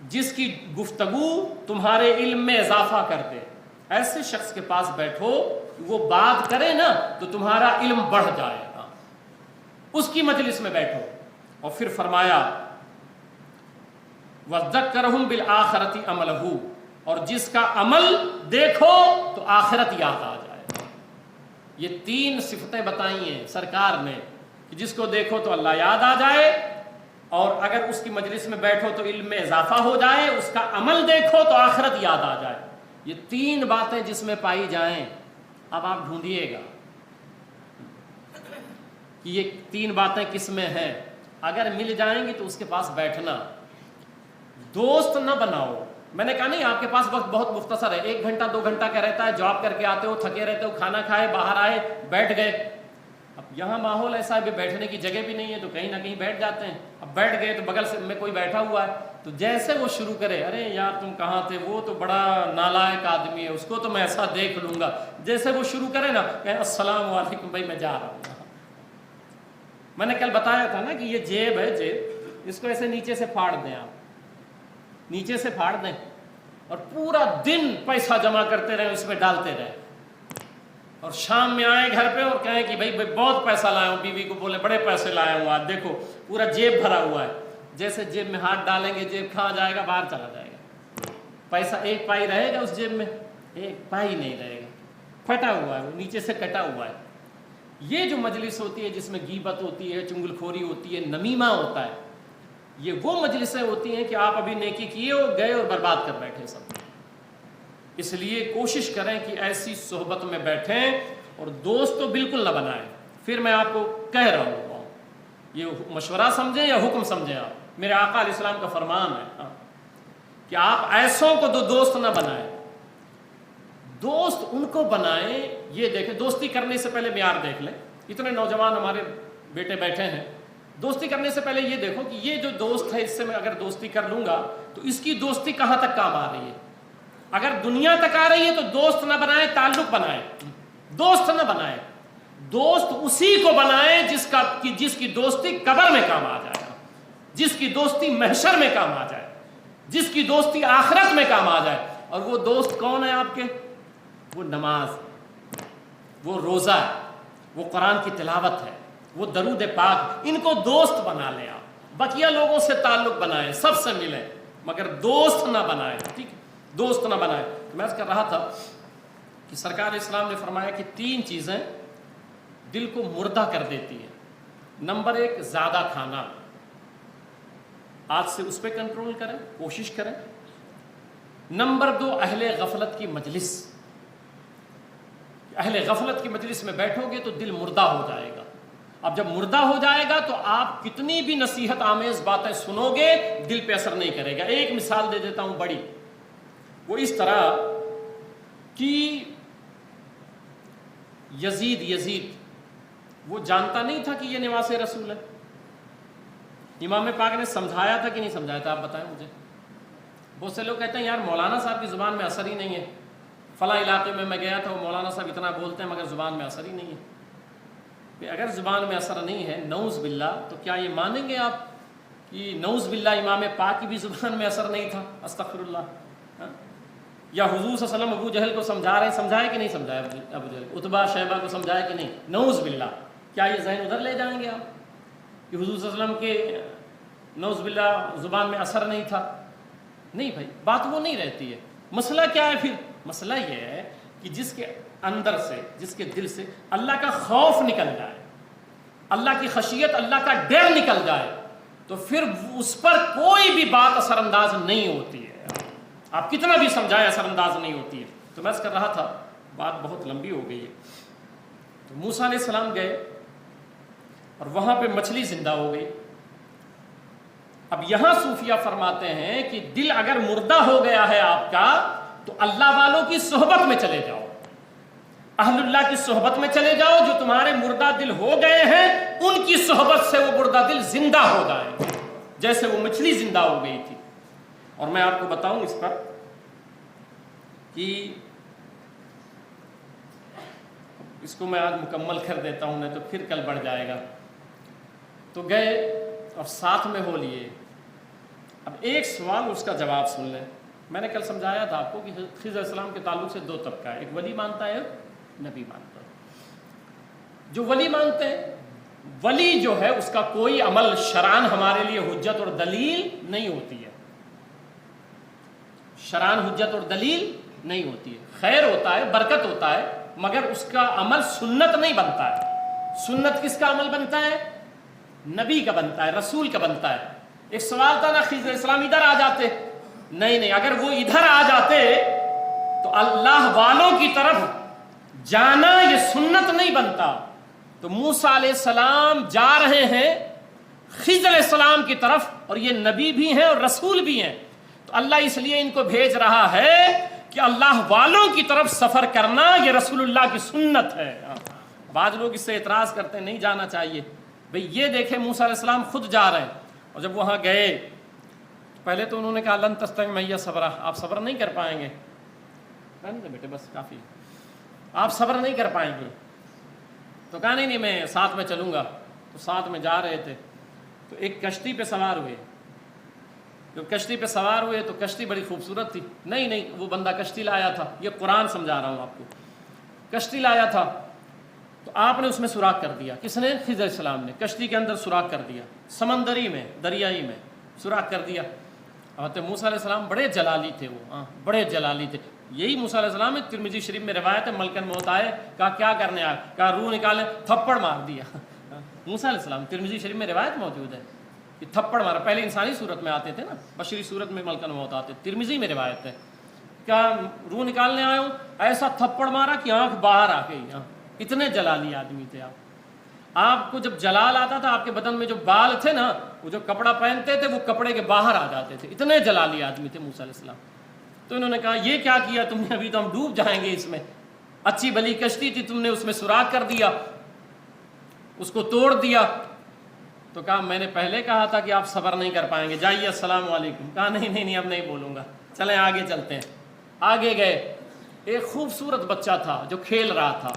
جس کی گفتگو تمہارے علم میں اضافہ کر دے، ایسے شخص کے پاس بیٹھو کہ وہ بات کرے نا تو تمہارا علم بڑھ جائے گا، اس کی مجلس میں بیٹھو. اور پھر فرمایا وَذَكَّرَهُمْ بِالْآخِرَةِ عَمَلَهُ، اور جس کا عمل دیکھو تو آخرت یاد آ جائے. یہ 3 صفتیں بتائی ہیں سرکار نے کہ جس کو دیکھو تو اللہ یاد آ جائے، اور اگر اس کی مجلس میں بیٹھو تو علم میں اضافہ ہو جائے، اس کا عمل دیکھو تو آخرت یاد آ جائے. یہ 3 باتیں جس میں پائی جائیں، اب آپ ڈھونڈیے گا کہ یہ 3 باتیں کس میں ہیں. اگر مل جائیں گی تو اس کے پاس بیٹھنا. دوست نہ بناؤ. میں نے کہا نہیں آپ کے پاس وقت بہت مختصر ہے، 1 گھنٹہ 2 گھنٹہ کا رہتا ہے، جاب کر کے آتے ہو، تھکے رہتے ہو، کھانا کھائے، باہر آئے، بیٹھ گئے. اب یہاں ماحول ایسا ہے بیٹھنے کی جگہ بھی نہیں ہے تو کہیں نہ کہیں بیٹھ جاتے ہیں. اب بیٹھ گئے تو بغل سے میں کوئی بیٹھا ہوا ہے تو جیسے وہ شروع کرے، ارے یار تم کہاں تھے، وہ تو بڑا نالائق آدمی ہے، اس کو تو میں ایسا دیکھ لوں گا. جیسے وہ شروع کرے نا کہ السلام علیکم بھائی میں جا رہا ہوں. میں نے کل بتایا تھا نا کہ یہ جیب ہے، جیب اس کو ایسے نیچے سے پھاڑ دیں، آپ نیچے سے پھاڑ دیں اور پورا دن پیسہ جمع کرتے رہیں، اس میں ڈالتے رہیں، اور شام میں آئیں گھر پہ اور کہیں کہ بھائی بہت پیسہ لایا ہوں، بیوی کو بولے بڑے پیسے لایا ہوں، آج دیکھو پورا جیب بھرا ہوا ہے. جیسے جیب میں ہاتھ ڈالیں گے جیب کھا جائے گا، باہر چلا جائے گا. پیسہ 1 پائی رہے گا اس جیب میں، 1 پائی نہیں رہے گا، پھٹا ہوا ہے، وہ نیچے سے کٹا ہوا ہے. یہ جو مجلس ہوتی ہے جس میں غیبت ہوتی ہے، چنگل خوری ہوتی ہے، نمیمہ ہوتا ہے، یہ وہ مجلسیں ہوتی ہیں کہ آپ ابھی نیکی کیے ہو، گئے اور برباد کر بیٹھے سب. اس لیے کوشش کریں کہ ایسی صحبت میں بیٹھیں اور دوست تو بالکل نہ بنائیں. پھر میں آپ کو کہہ رہا ہوں، یہ مشورہ سمجھیں یا حکم سمجھیں آپ. میرے آقا علیہ السلام کا فرمان ہے کہ آپ ایسوں کو دوست نہ بنائیں، دوست ان کو بنائیں. یہ دیکھیں، دوستی کرنے سے پہلے معیار دیکھ لیں. اتنے نوجوان ہمارے بیٹے بیٹھے ہیں، دوستی کرنے سے پہلے یہ دیکھو کہ یہ جو دوست ہے اس سے میں اگر دوستی کر لوں گا تو اس کی دوستی کہاں تک کام آ رہی ہے. اگر دنیا تک آ رہی ہے تو دوست نہ بنائیں، تعلق بنائیں. دوست نہ بنائیں، دوست اسی کو بنائیں جس کی دوستی قبر میں کام آ جائے، جس کی دوستی محشر میں کام آ جائے، جس کی دوستی آخرت میں کام آ جائے. اور وہ دوست کون ہے آپ کے؟ وہ نماز، وہ روزہ ہے، وہ قرآن کی تلاوت ہے، وہ درود پاک. ان کو دوست بنا لیں آپ. بقیہ لوگوں سے تعلق بنائیں، سب سے ملیں، مگر دوست نہ بنائیں. ٹھیک ہے، دوست نہ بنائیں. میں کر رہا تھا کہ سرکار اسلام نے فرمایا کہ 3 چیزیں دل کو مردہ کر دیتی ہیں. نمبر 1 زیادہ کھانا. آج سے اس پہ کنٹرول کریں، کوشش کریں. نمبر 2 اہل غفلت کی مجلس. اہل غفلت کی مجلس میں بیٹھو گے تو دل مردہ ہو جائے گا. اب جب مردہ ہو جائے گا تو آپ کتنی بھی نصیحت آمیز باتیں سنو گے دل پہ اثر نہیں کرے گا. ایک مثال دے دیتا ہوں بڑی. وہ اس طرح کہ یزید وہ جانتا نہیں تھا کہ یہ نواس رسول ہے. امام پاک نے سمجھایا تھا کہ نہیں سمجھایا تھا؟ آپ بتائیں مجھے. بہت سے لوگ کہتے ہیں یار مولانا صاحب کی زبان میں اثر ہی نہیں ہے. فلاں علاقے میں گیا تھا، وہ مولانا صاحب اتنا بولتے ہیں مگر زبان میں اثر ہی نہیں ہے. اگر زبان میں اثر نہیں ہے نعوذ باللہ، تو کیا یہ مانیں گے آپ کہ نعوذ باللہ امام پاک کی بھی زبان میں اثر نہیں تھا؟ استغفر اللہ. یا حضور صلی اللہ علیہ وسلم ابو جہل کو سمجھائے کہ نہیں سمجھایا؟ ابو جہل عتبہ شیبہ کو سمجھایا کہ نہیں؟ نعوذ باللہ. کیا یہ ذہن ادھر لے جائیں گے آپ کہ حضور صلی اللہ علیہ وسلم کے نعوذ باللہ زبان میں اثر نہیں تھا؟ نہیں بھائی، بات وہ نہیں رہتی ہے. مسئلہ کیا ہے پھر؟ مسئلہ یہ ہے کہ جس کے اندر سے، جس کے دل سے اللہ کا خوف نکل جائے، اللہ کی خشیت، اللہ کا ڈر نکل جائے، تو پھر اس پر کوئی بھی بات اثر انداز نہیں ہوتی ہے. آپ کتنا بھی سمجھائیں اثر انداز نہیں ہوتی ہے. تو میں کر رہا تھا، بات بہت لمبی ہو گئی ہے. تو موسیٰ علیہ السلام گئے اور وہاں پہ مچھلی زندہ ہو گئی. اب یہاں صوفیہ فرماتے ہیں کہ دل اگر مردہ ہو گیا ہے آپ کا تو اللہ والوں کی صحبت میں چلے جاؤ، اہل اللہ کی صحبت میں چلے جاؤ. جو تمہارے مردہ دل ہو گئے ہیں ان کی صحبت سے وہ مردہ دل زندہ ہو جائے، جیسے وہ مچھلی زندہ ہو گئی تھی. اور میں آپ کو بتاؤں اس پر کہ اس کو میں آج مکمل کر دیتا ہوں، نہیں تو پھر کل بڑھ جائے گا. تو گئے اور ساتھ میں ہو لیے. اب ایک سوال اس کا جواب سن لیں. میں نے کل سمجھایا تھا آپ کو کہ خضر علیہ السلام کے تعلق سے 2 طبقہ ہے، ایک ولی مانتا ہے، نبی مانتا ہے. جو ولی مانتے ہیں، ولی جو ہے اس کا کوئی عمل شرعاً ہمارے لیے حجت اور دلیل نہیں ہوتی ہے. شرعاً حجت اور دلیل نہیں ہوتی ہے. خیر ہوتا ہے، برکت ہوتا ہے، مگر اس کا عمل سنت نہیں بنتا ہے. سنت کس کا عمل بنتا ہے؟ نبی کا بنتا ہے، رسول کا بنتا ہے. ایک سوال تھا نا، خضر علیہ السلام ادھر آ جاتے. نہیں، اگر وہ ادھر آ جاتے تو اللہ والوں کی طرف جانا یہ سنت نہیں بنتا. تو موسیٰ علیہ السلام جا رہے ہیں خضر علیہ السلام کی طرف، اور یہ نبی بھی ہیں اور رسول بھی ہیں. تو اللہ اس لیے ان کو بھیج رہا ہے کہ اللہ والوں کی طرف سفر کرنا یہ رسول اللہ کی سنت ہے. بعض لوگ اس سے اعتراض کرتے ہیں نہیں جانا چاہیے. بھئی یہ دیکھیں موسیٰ علیہ السلام خود جا رہے ہیں، اور جب وہاں گئے پہلے تو انہوں نے کہا لن تستطیع معی صبرا، آپ صبر نہیں کر پائیں گے. بیٹے بس کافی، آپ صبر نہیں کر پائیں گے. تو کہا نہیں میں ساتھ میں چلوں گا. تو ساتھ میں جا رہے تھے تو ایک کشتی پہ سوار ہوئے. جب کشتی پہ سوار ہوئے تو کشتی بڑی خوبصورت تھی. نہیں وہ بندہ کشتی لایا تھا، یہ قرآن سمجھا رہا ہوں آپ کو. کشتی لایا تھا تو آپ نے اس میں سوراخ کر دیا. کس نے؟ خضر علیہ السلام نے کشتی کے اندر سوراخ کر دیا، سمندری میں، دریائی میں سوراخ کر دیا. حضرت موسیٰ علیہ السلام بڑے جلالی تھے، وہ بڑے جلالی تھے. یہی موسیٰ علیہ السلام ترمذی شریف میں روایت ہے، ملکن موت آئے، کہا کیا کرنے آئے؟ کہا روح نکالنے، تھپڑ مار دیا. موسیٰ علیہ السلام ترمذی شریف میں روایت موجود ہے کہ تھپڑ مارا. پہلے انسانی صورت میں آتے تھے نا، بشری صورت میں ملکن موت آتے. ترمذی میں روایت ہے، کیا روح نکالنے آئے ہو، ایسا تھپڑ مارا کہ آنکھ باہر آ گئی. اتنے جلالی آدمی تھے آپ. آپ کو جب جلال آتا تھا آپ کے بدن میں جو بال تھے نا، وہ جو کپڑا پہنتے تھے وہ کپڑے کے باہر آ جاتے تھے، اتنے جلالی آدمی تھے موسیٰ علیہ السلام۔ تو انہوں نے کہا یہ کیا کیا تم نے، ابھی تو ہم ڈوب جائیں گے اس میں، اچھی بلی کشتی تھی تم نے اس میں سوراخ کر دیا، اس کو توڑ دیا۔ تو کہا میں نے پہلے کہا تھا کہ آپ صبر نہیں کر پائیں گے، جائیے السلام علیکم۔ کہا نہیں اب نہیں بولوں گا، چلیں آگے چلتے ہیں۔ آگے گئے، ایک خوبصورت بچہ تھا جو کھیل رہا تھا،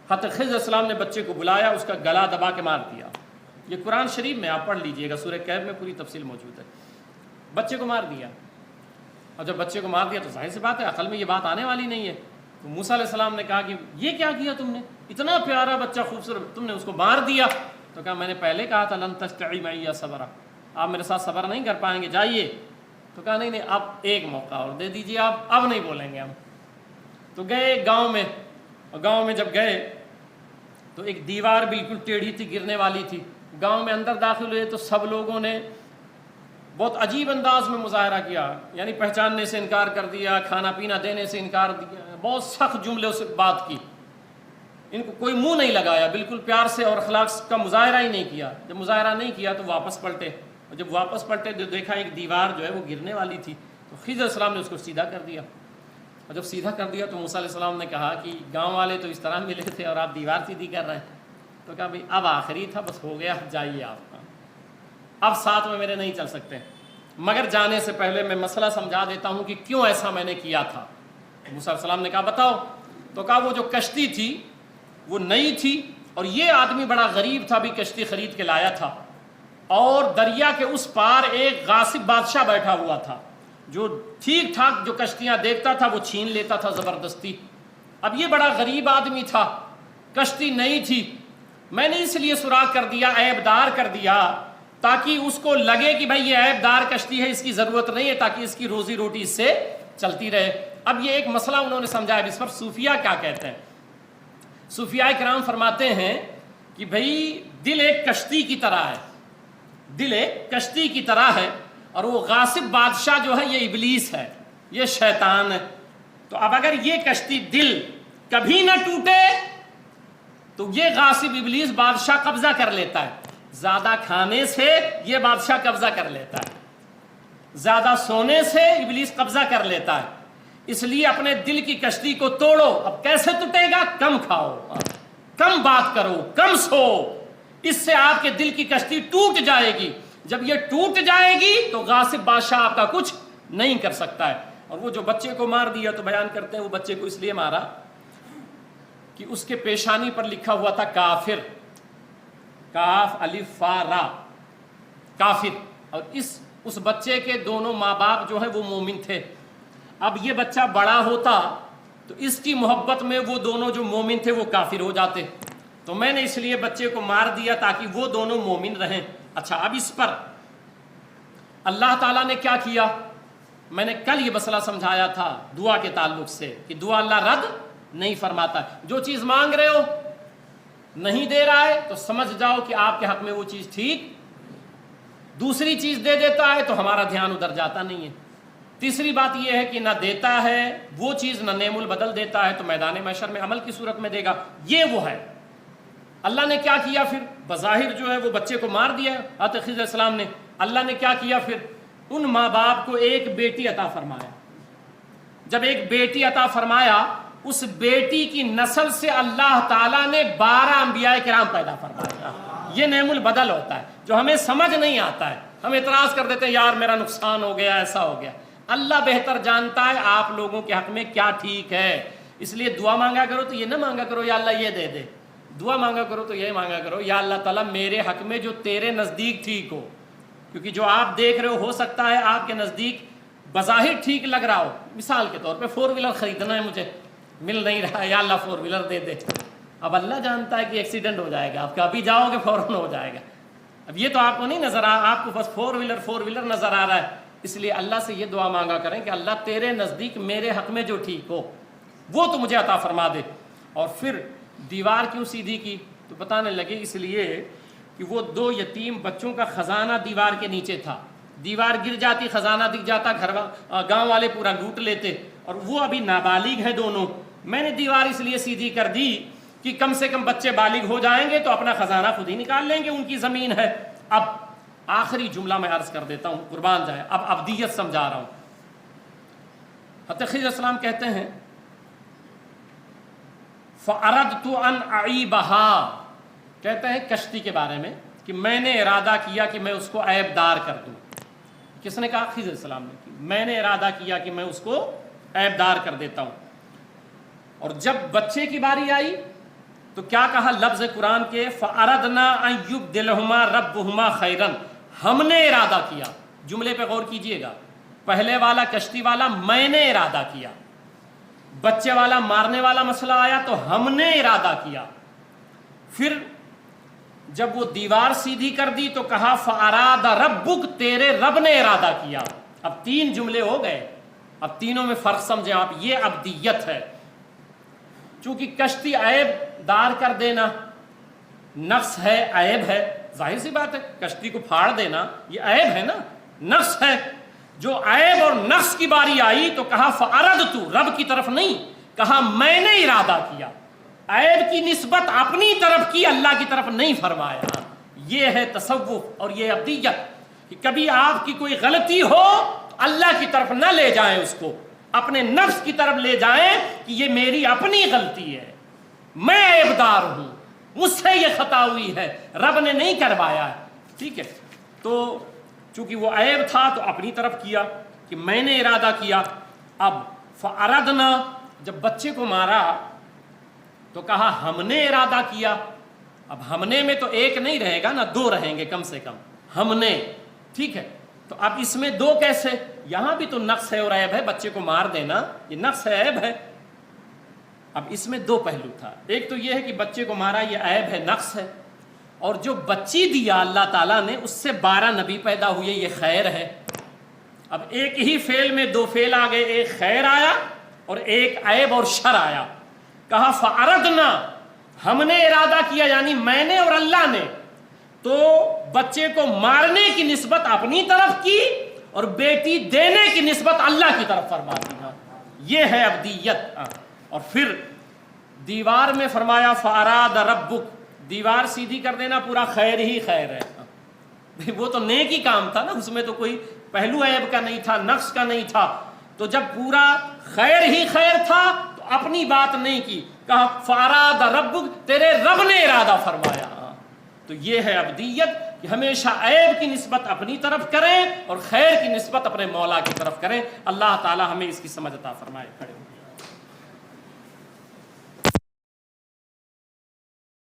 حضرت خضر علیہ السلام نے بچے کو بلایا، اس کا گلا دبا کے مار دیا۔ یہ قرآن شریف میں آپ پڑھ لیجئے گا، سورہ کہف میں پوری تفصیل موجود ہے۔ بچے کو مار دیا، اور جب بچے کو مار دیا تو ظاہر سی بات ہے عقل میں یہ بات آنے والی نہیں ہے۔ تو موسیٰ علیہ السلام نے کہا کہ یہ کیا کیا تم نے، اتنا پیارا بچہ خوبصورت، تم نے اس کو مار دیا۔ تو کہا میں نے پہلے کہا تھا لن تستطیعوا معی صبرا، آپ میرے ساتھ صبر نہیں کر پائیں گے، جائیے۔ تو کہا نہیں اب ایک موقع اور دے دیجیے، آپ اب نہیں بولیں گے ہم۔ تو گئے گاؤں میں، اور گاؤں میں جب گئے تو ایک دیوار بالکل ٹیڑھی تھی، گرنے والی تھی۔ گاؤں میں اندر داخل ہوئے تو سب لوگوں نے بہت عجیب انداز میں مظاہرہ کیا، یعنی پہچاننے سے انکار کر دیا، کھانا پینا دینے سے انکار دیا، بہت سخت جملوں سے بات کی۔ ان کو کوئی منہ نہیں لگایا، بالکل پیار سے اور اخلاق کا مظاہرہ ہی نہیں کیا۔ جب مظاہرہ نہیں کیا تو واپس پلٹے، اور جب واپس پلٹے تو دیکھا ایک دیوار جو ہے وہ گرنے والی تھی۔ تو خضر علیہ السلام نے اس کو سیدھا کر دیا، اور جب سیدھا کر دیا تو موسیٰ علیہ السلام نے کہا کہ گاؤں والے تو اس طرح ملے تھے اور آپ دیوار سیدھی کر رہے ہیں۔ تو کہا بھائی اب آخری تھا، بس ہو گیا، جائیے آپ کا، اب ساتھ میں میرے نہیں چل سکتے، مگر جانے سے پہلے میں مسئلہ سمجھا دیتا ہوں کہ کیوں ایسا میں نے کیا تھا۔ موسیٰ علیہ السلام نے کہا بتاؤ۔ تو کہا وہ جو کشتی تھی وہ نئی تھی، اور یہ آدمی بڑا غریب تھا، بھی کشتی خرید کے لایا تھا، اور دریا کے اس پار ایک غاصب بادشاہ بیٹھا ہوا تھا جو ٹھیک ٹھاک جو کشتیاں دیکھتا تھا وہ چھین لیتا تھا زبردستی۔ اب یہ بڑا غریب آدمی تھا، کشتی نئی تھی، میں نے اس لیے سوراخ کر دیا، عیب دار کر دیا، تاکہ اس کو لگے کہ بھائی یہ عیب دار کشتی ہے، اس کی ضرورت نہیں ہے، تاکہ اس کی روزی روٹی اس سے چلتی رہے۔ اب یہ ایک مسئلہ انہوں نے سمجھا ہے، اس پر صوفیہ کیا کہتے ہیں۔ صوفیاء کرام فرماتے ہیں کہ بھئی دل ایک کشتی کی طرح ہے، دل ایک کشتی کی طرح ہے، اور وہ غاصب بادشاہ جو ہے یہ ابلیس ہے، یہ شیطان ہے۔ تو اب اگر یہ کشتی دل کبھی نہ ٹوٹے تو یہ غاصب ابلیس بادشاہ قبضہ کر لیتا ہے، زیادہ کھانے سے یہ بادشاہ قبضہ کر لیتا ہے، زیادہ سونے سے ابلیس قبضہ کر لیتا ہے۔ اس لیے اپنے دل کی کشتی کو توڑو۔ اب کیسے ٹوٹے گا؟ کم کھاؤ، کم بات کرو، کم سو، اس سے آپ کے دل کی کشتی ٹوٹ جائے گی۔ جب یہ ٹوٹ جائے گی تو غاصب بادشاہ آپ کا کچھ نہیں کر سکتا ہے۔ اور وہ جو بچے کو مار دیا تو بیان کرتے ہیں وہ بچے کو اس لیے مارا کہ اس کے پیشانی پر لکھا ہوا تھا کافر، کاف الف فا را، کافر، اور اس بچے کے دونوں ماں باپ جو ہیں وہ مومن تھے۔ اب یہ بچہ بڑا ہوتا تو اس کی محبت میں وہ دونوں جو مومن تھے وہ کافر ہو جاتے، تو میں نے اس لیے بچے کو مار دیا تاکہ وہ دونوں مومن رہیں۔ اچھا، اب اس پر اللہ تعالیٰ نے کیا کیا؟ میں نے کل یہ مسئلہ سمجھایا تھا دعا کے تعلق سے کہ دعا اللہ رد نہیں فرماتا ہے۔ جو چیز مانگ رہے ہو نہیں دے رہا ہے تو سمجھ جاؤ کہ آپ کے حق میں وہ چیز ٹھیک، دوسری چیز دے دیتا ہے تو ہمارا دھیان ادھر جاتا نہیں ہے۔ تیسری بات یہ ہے کہ نہ دیتا ہے وہ چیز، نہ نعم البدل دیتا ہے تو میدان محشر میں عمل کی صورت میں دے گا، یہ وہ ہے۔ اللہ نے کیا کیا پھر؟ بظاہر جو ہے وہ بچے کو مار دیا حضرت خضر علیہ السلام نے۔ اللہ نے کیا کیا پھر؟ ان ماں باپ کو ایک بیٹی عطا فرمایا۔ جب ایک بیٹی عطا فرمایا، اس بیٹی کی نسل سے اللہ تعالیٰ نے 12 انبیاء کرام پیدا فرمایا۔ یہ نعم البدل ہوتا ہے جو ہمیں سمجھ نہیں آتا ہے، ہم اعتراض کر دیتے ہیں یار میرا نقصان ہو گیا، ایسا ہو گیا۔ اللہ بہتر جانتا ہے آپ لوگوں کے حق میں کیا ٹھیک ہے، اس لیے دعا مانگا کرو تو یہ نہ مانگا کرو یا اللہ یہ دے دے، دعا مانگا کرو تو یہ مانگا کرو یا اللہ تعالیٰ میرے حق میں جو تیرے نزدیک ٹھیک ہو، کیونکہ جو آپ دیکھ رہے ہو سکتا ہے آپ کے نزدیک بظاہر ٹھیک لگ رہا ہو۔ مثال کے طور پہ 4 ویلر خریدنا ہے مجھے، مل نہیں رہا ہے، یا اللہ 4 ویلر دے دے۔ اب اللہ جانتا ہے کہ ایکسیڈنٹ ہو جائے گا، آپ کبھی جاؤ گے فوراً ہو جائے گا۔ اب یہ تو آپ کو نہیں نظر آ، آپ کو بس 4 ویلر نظر آ رہا ہے، اس لیے اللہ سے یہ دعا مانگا کریں کہ اللہ تیرے نزدیک میرے حق میں جو ٹھیک ہو وہ تو مجھے عطا فرما دے۔ اور پھر دیوار کیوں سیدھی کی تو بتانے لگے اس لیے کہ وہ 2 یتیم بچوں کا خزانہ دیوار کے نیچے تھا، دیوار گر جاتی خزانہ دکھ جاتا، گاؤں والے پورا لوٹ لیتے، اور وہ ابھی نابالغ ہیں دونوں۔ میں نے دیوار اس لیے سیدھی کر دی کہ کم سے کم بچے بالغ ہو جائیں گے تو اپنا خزانہ خود ہی نکال لیں گے، ان کی زمین ہے۔ اب آخری جملہ میں عرض کر دیتا ہوں، قربان جائے، اب ابدیت سمجھا رہا ہوں۔ حضرت خضر علیہ السلام کہتے ہیں فَأَرَدْتُ أَنْ أَعِيبَهَا، کہتے ہیں کشتی کے بارے میں کہ میں نے ارادہ کیا کہ میں اس کو عیب دار کر دوں۔ کس نے کہا؟ خضر علیہ السلام نے، میں نے ارادہ کیا کہ میں اس کو عیب دار کر دیتا ہوں۔ اور جب بچے کی باری آئی تو کیا کہا؟ لفظ قرآن کے فَأَرَدْنَا أَن يُبْدِلَهُمَا رَبُّهُمَا خَيْرًا، ہم نے ارادہ کیا۔ جملے پہ غور کیجئے گا، پہلے والا کشتی والا میں نے ارادہ کیا، بچے والا مارنے والا مسئلہ آیا تو ہم نے ارادہ کیا۔ پھر جب وہ دیوار سیدھی کر دی تو کہا فَأَرَادَ رَبُّكَ، تیرے رب نے ارادہ کیا۔ اب تین جملے ہو گئے، اب تینوں میں فرق سمجھیں آپ، یہ ابدیت ہے۔ چونکہ کشتی عیب دار کر دینا نقص ہے، عیب ہے، ظاہر سی بات ہے، کشتی کو پھاڑ دینا یہ عیب ہے نا، نقص ہے۔ جو عیب اور نقص کی باری آئی تو کہا فَأَرَدْتُ، رب کی طرف نہیں، کہا میں نے ارادہ کیا۔ عیب کی نسبت اپنی طرف کی، اللہ کی طرف نہیں فرمایا۔ یہ ہے تصوف اور یہ ابدیت، کہ کبھی آپ کی کوئی غلطی ہو اللہ کی طرف نہ لے جائیں، اس کو اپنے نفس کی طرف لے جائیں کہ یہ میری اپنی غلطی ہے، میں عیب دار ہوں، مجھ سے یہ خطا ہوئی ہے، رب نے نہیں کروایا ہے۔ ٹھیک ہے، تو چونکہ وہ عیب تھا تو اپنی طرف کیا کہ میں نے ارادہ کیا۔ اب فَأَرَدْنَا، جب بچے کو مارا تو کہا ہم نے ارادہ کیا۔ اب ہم نے میں تو ایک نہیں رہے گا نا، دو رہیں گے کم سے کم، ہم نے۔ ٹھیک ہے، تو اب اس میں دو کیسے؟ یہاں بھی تو نقص ہے اور عیب ہے، بچے کو مار دینا یہ نقص ہے، عیب ہے۔ اب اس میں دو پہلو تھا، ایک تو یہ ہے کہ بچے کو مارا یہ عیب ہے، نقص ہے، اور جو بچی دیا اللہ تعالیٰ نے اس سے 12 نبی پیدا ہوئے، یہ خیر ہے۔ اب ایک ہی فعل میں دو فعل آ گئے، ایک خیر آیا اور ایک عیب اور شر آیا۔ کہا فَأَرَدْنَا، ہم نے ارادہ کیا، یعنی میں نے اور اللہ نے، تو بچے کو مارنے کی نسبت اپنی طرف کی اور بیٹی دینے کی نسبت اللہ کی طرف فرما دی۔ یہ ہے ابدیت۔ اور پھر دیوار میں فرمایا فَأَرَادَ رَبُّكَ، دیوار سیدھی کر دینا پورا خیر ہی خیر ہے، وہ تو نیک ہی کام تھا نا، اس میں تو کوئی پہلو عیب کا نہیں تھا، نقص کا نہیں تھا۔ تو جب پورا خیر ہی خیر تھا تو اپنی بات نہیں کی، کہا فَأَرَادَ رَبُّكَ، تیرے رب نے ارادہ فرمایا۔ تو یہ ہے ابدیت کہ ہمیشہ عیب کی نسبت اپنی طرف کریں اور خیر کی نسبت اپنے مولا کی طرف کریں۔ اللہ تعالی ہمیں اس کی سمجھ عطا فرمائے۔